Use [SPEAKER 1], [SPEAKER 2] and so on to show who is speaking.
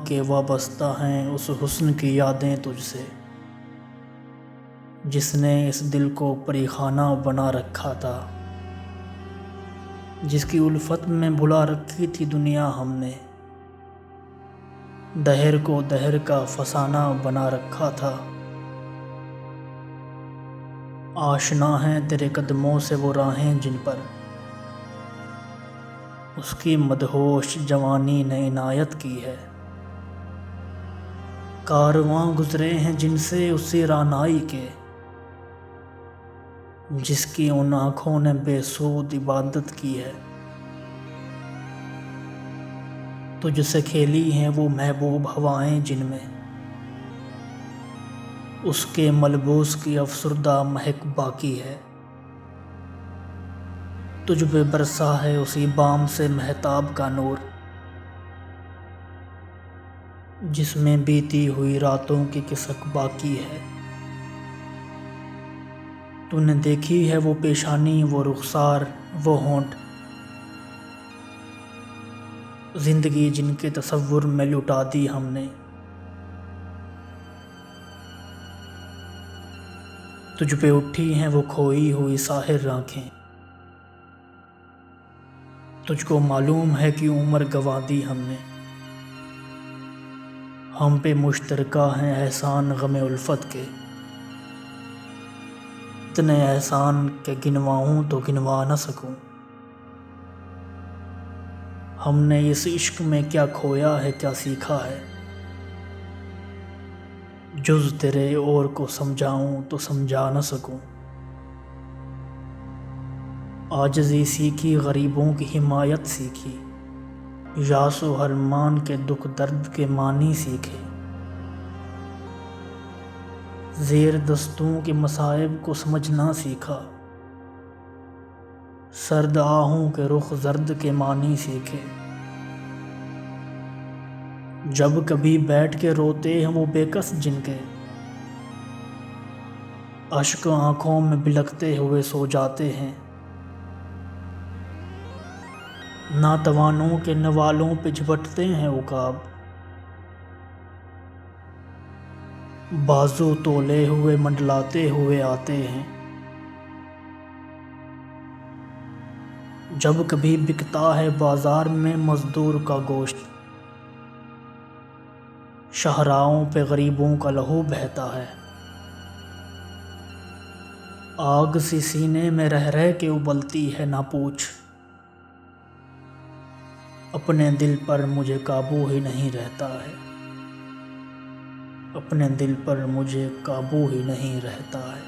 [SPEAKER 1] کے وابستہ ہیں اس حسن کی یادیں تجھ سے، جس نے اس دل کو پری خانہ بنا رکھا تھا، جس کی الفت میں بھلا رکھی تھی دنیا ہم نے، دہر کو دہر کا فسانہ بنا رکھا تھا۔ آشنا ہیں تیرے قدموں سے وہ راہیں جن پر اس کی مدہوش جوانی نے عنایت کی ہے، کارواں گزرے ہیں جن سے اسی رعنائی کے، جس کی ان آنکھوں نے بے سود عبادت کی ہے۔ تجھ سے کھیلی ہیں وہ محبوب ہوائیں جن میں اس کے ملبوس کی افسردہ مہک باقی ہے، تجھ پہ برسا ہے اسی بام سے مہتاب کا نور، جس میں بیتی ہوئی راتوں کی کسک باقی ہے۔ تو نے دیکھی ہے وہ پیشانی، وہ رخسار، وہ ہونٹ، زندگی جن کے تصور میں لٹا دی ہم نے، تجھ پہ اٹھی ہیں وہ کھوئی ہوئی ساحر آنکھیں، تجھ کو معلوم ہے کہ عمر گنوا دی ہم نے، ہم پہ مشترکہ ہیں احسان غم الفت کے، اتنے احسان کہ گنواؤں تو گنوا نہ سکوں۔ ہم نے اس عشق میں کیا کھویا ہے کیا سیکھا ہے، جز تیرے اور کو سمجھاؤں تو سمجھا نہ سکوں۔ عاجزی سیکھی غریبوں کی حمایت سیکھی، یاس و ارمان کے دکھ درد کے معنی سیکھے، زیر دستوں کے مصائب کو سمجھنا سیکھا، سرد آہوں کے رخ زرد کے معنی سیکھے۔ جب کبھی بیٹھ کے روتے ہیں وہ بے کس جن کے اشک آنکھوں میں بلکتے ہوئے سو جاتے ہیں، ناتوانوں کے نوالوں پہ جھپٹتے ہیں عقاب، بازو تولے ہوئے منڈلاتے ہوئے آتے ہیں۔ جب کبھی بکتا ہے بازار میں مزدور کا گوشت، شاہراہوں پہ غریبوں کا لہو بہتا ہے، آگ سی سینے میں رہ رہ کے ابلتی ہے نہ پوچھ، اپنے دل پر مجھے قابو ہی نہیں رہتا ہے، اپنے دل پر مجھے قابو ہی نہیں رہتا ہے۔